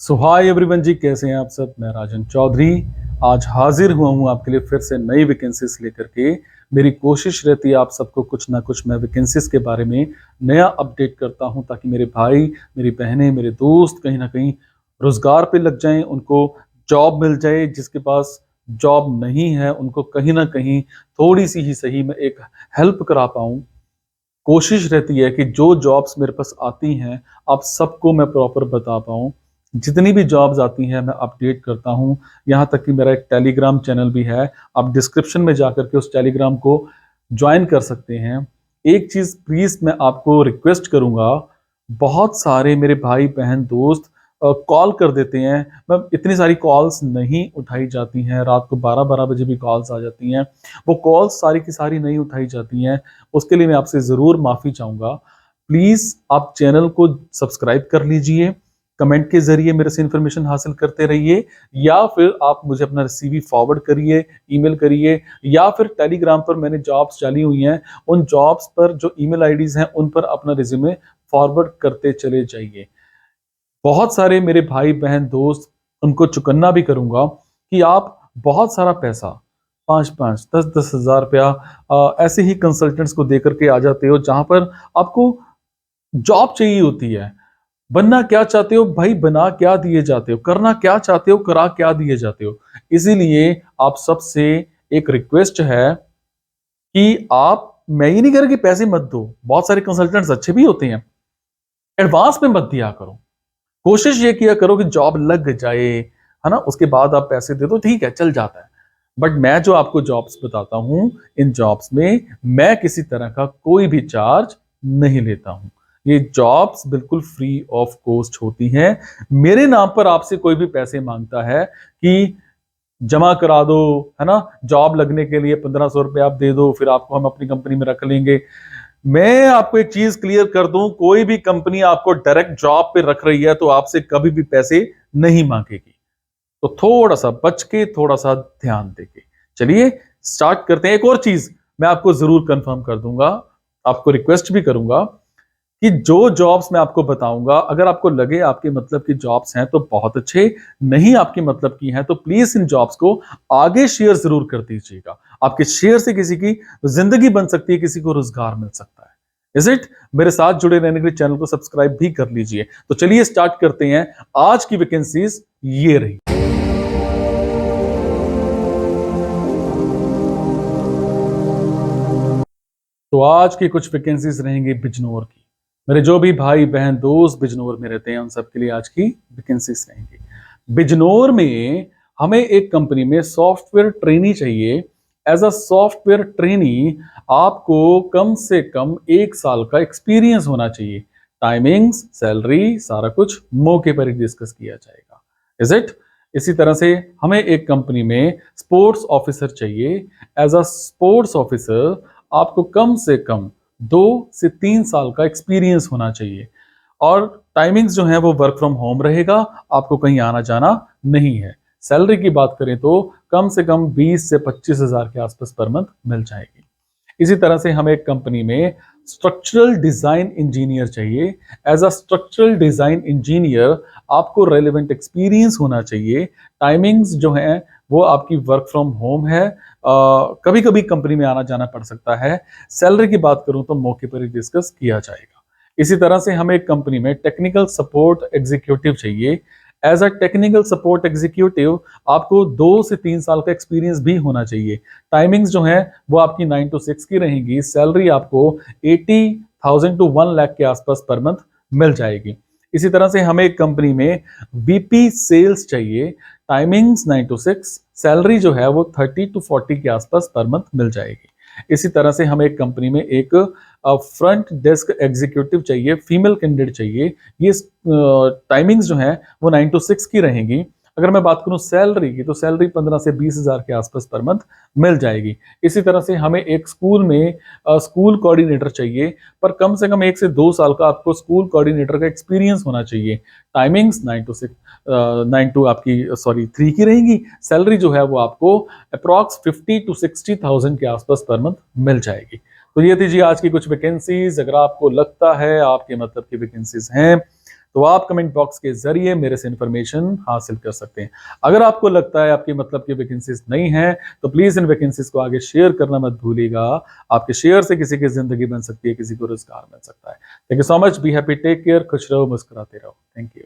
सो hi everyone जी, कैसे हैं आप सब। मैं राजन चौधरी आज हाजिर हुआ हूं आपके लिए फिर से नई वैकेंसीज लेकर के। मेरी कोशिश रहती है आप सबको कुछ ना कुछ मैं वैकेंसीज के बारे में नया अपडेट करता हूं, ताकि मेरे भाई, मेरी बहनें, मेरे दोस्त कहीं ना कहीं रोजगार पे लग जाएं, उनको जॉब मिल जाए। जिसके पास जॉब नहीं है उनको कहीं ना कहीं थोड़ी सी ही सही मैं एक हेल्प करा पाऊं। कोशिश रहती है कि जो जॉब्स मेरे पास आती हैं आप सबको मैं प्रॉपर बता पाऊं। जितनी भी जॉब्स आती हैं मैं अपडेट करता हूं। यहाँ तक कि मेरा एक टेलीग्राम चैनल भी है, आप डिस्क्रिप्शन में जाकर के उस टेलीग्राम को ज्वाइन कर सकते हैं। एक चीज़ प्लीज़ मैं आपको रिक्वेस्ट करूंगा, बहुत सारे मेरे भाई बहन दोस्त कॉल कर देते हैं। मैं इतनी सारी कॉल्स नहीं उठाई जाती हैं, रात को 12-12 बजे भी कॉल्स आ जाती हैं। वो कॉल्स सारी की सारी नहीं उठाई जाती हैं, उसके लिए मैं आपसे ज़रूर माफ़ी चाहूँगा। प्लीज़ आप चैनल को सब्सक्राइब कर लीजिए, कमेंट के ज़रिए मेरे से इन्फॉर्मेशन हासिल करते रहिए, या फिर आप मुझे अपना सीवी फॉरवर्ड करिए, ईमेल करिए, या फिर टेलीग्राम पर मैंने जॉब्स डाली हुई हैं, उन जॉब्स पर जो ईमेल आईडीज़ हैं उन पर अपना रिज्यूमे फॉरवर्ड करते चले जाइए। बहुत सारे मेरे भाई बहन दोस्त, उनको चुकन्ना भी करूंगा कि आप बहुत सारा पैसा 5-5 10-10 हज़ार रुपया ऐसे ही कंसल्टेंट्स को देकर के आ जाते हो, जहां पर आपको जॉब चाहिए होती है। बनना क्या चाहते हो भाई, बना क्या दिए जाते हो, करना क्या चाहते हो, करा क्या दिए जाते हो। इसीलिए आप सबसे एक रिक्वेस्ट है कि आप, मैं ये नहीं कह रहा कि पैसे मत दो, बहुत सारे कंसल्टेंट्स अच्छे भी होते हैं, एडवांस में मत दिया करो। कोशिश ये किया करो कि जॉब लग जाए, है ना, उसके बाद आप पैसे दे दो, ठीक है, चल जाता है। बट मैं जो आपको जॉब्स बताता हूं, इन जॉब्स में मैं किसी तरह का कोई भी चार्ज नहीं लेता हूं। ये जॉब्स बिल्कुल फ्री ऑफ कॉस्ट होती हैं। मेरे नाम पर आपसे कोई भी पैसे मांगता है कि जमा करा दो, है ना, जॉब लगने के लिए 1500 रुपये आप दे दो, फिर आपको हम अपनी कंपनी में रख लेंगे। मैं आपको एक चीज क्लियर कर दूं, कोई भी कंपनी आपको डायरेक्ट जॉब पे रख रही है तो आपसे कभी भी पैसे नहीं मांगेगी। तो थोड़ा सा बच के, थोड़ा सा ध्यान देके चलिए स्टार्ट करते हैं। एक और चीज मैं आपको जरूर कंफर्म कर दूंगा, आपको रिक्वेस्ट भी करूंगा कि जो जॉब्स मैं आपको बताऊंगा, अगर आपको लगे आपके मतलब की जॉब्स हैं तो बहुत अच्छे, नहीं आपके मतलब की हैं तो प्लीज इन जॉब्स को आगे शेयर जरूर कर दीजिएगा। आपके शेयर से किसी की जिंदगी बन सकती है, किसी को रोजगार मिल सकता है। Is it? मेरे साथ जुड़े रहने के लिए चैनल को सब्सक्राइब भी कर लीजिए। तो चलिए स्टार्ट करते हैं। आज की वैकेंसीज ये रही। तो आज की कुछ वैकेंसीज रहेंगी बिजनौर की। मेरे जो भी भाई बहन दोस्त बिजनौर में रहते हैं उन सबके लिए आज की वैकेंसीज रहेंगी। बिजनौर में हमें एक कंपनी में सॉफ्टवेयर ट्रेनी चाहिए। एज अ सॉफ्टवेयर ट्रेनी आपको कम से कम 1 साल का एक्सपीरियंस होना चाहिए। टाइमिंग्स, सैलरी, सारा कुछ मौके पर ही डिस्कस किया जाएगा। Is it? इसी तरह से हमें एक कंपनी में स्पोर्ट्स ऑफिसर चाहिए। एज अ स्पोर्ट्स ऑफिसर आपको कम से कम 2 से 3 साल का एक्सपीरियंस होना चाहिए, और टाइमिंग्स जो है वो वर्क फ्रॉम होम रहेगा, आपको कहीं आना जाना नहीं है। सैलरी की बात करें तो कम से कम 20 से 25 हज़ार के आसपास पर मंथ मिल जाएगी। इसी तरह से हमें एक कंपनी में स्ट्रक्चरल डिजाइन इंजीनियर चाहिए। As a structural design engineer आपको रेलेवेंट एक्सपीरियंस होना चाहिए। टाइमिंग्स जो हैं वो आपकी वर्क फ्रॉम होम है, कभी कभी कंपनी में आना जाना पड़ सकता है। सैलरी की बात करूं तो मौके पर ही डिस्कस किया जाएगा। इसी तरह से हमें एक कंपनी में टेक्निकल सपोर्ट एग्जीक्यूटिव चाहिए। As a technical support executive आपको 2 से 3 साल का एक्सपीरियंस भी होना चाहिए। टाइमिंग्स जो है वो आपकी 9 to 6 की रहेंगी। सैलरी आपको 80,000 to 1 लाख के आसपास पर मंथ मिल जाएगी। इसी तरह से हमें एक कंपनी में बीपी सेल्स चाहिए। टाइमिंग्स 9 to 6, सैलरी जो है वो 30 to 40 के आसपास पर मंथ मिल जाएगी। इसी तरह से हमें एक कंपनी में एक फ्रंट डेस्क एग्जीक्यूटिव चाहिए, फीमेल कैंडिडेट चाहिए। ये टाइमिंग्स जो है वो 9 to 6 की रहेंगी। अगर मैं बात करूं सैलरी की, तो सैलरी 15 से 20 हज़ार के आसपास पर मंथ मिल जाएगी। इसी तरह से हमें एक स्कूल में स्कूल कोऑर्डिनेटर चाहिए, पर कम से कम 1 से 2 साल का आपको स्कूल कोऑर्डिनेटर का एक्सपीरियंस होना चाहिए। टाइमिंग्स 3 की रहेंगी। सैलरी जो है वो आपको अप्रॉक्स 50 to 60,000 के आसपास पर मंथ मिल जाएगी। तो ये थी जी आज की कुछ वैकेंसीज। अगर आपको लगता है आपके मतलब की वैकेंसीज हैं तो आप कमेंट बॉक्स के जरिए मेरे से इंफॉर्मेशन हासिल कर सकते हैं। अगर आपको लगता है आपकी मतलब की वैकेंसीज नहीं है तो प्लीज इन वैकेंसीज को आगे शेयर करना मत भूलिएगा। आपके शेयर से किसी की जिंदगी बन सकती है, किसी को रोजगार मिल सकता है। Thank you so much, be happy, take care, खुश रहो, मुस्कुराते रहो। Thank you.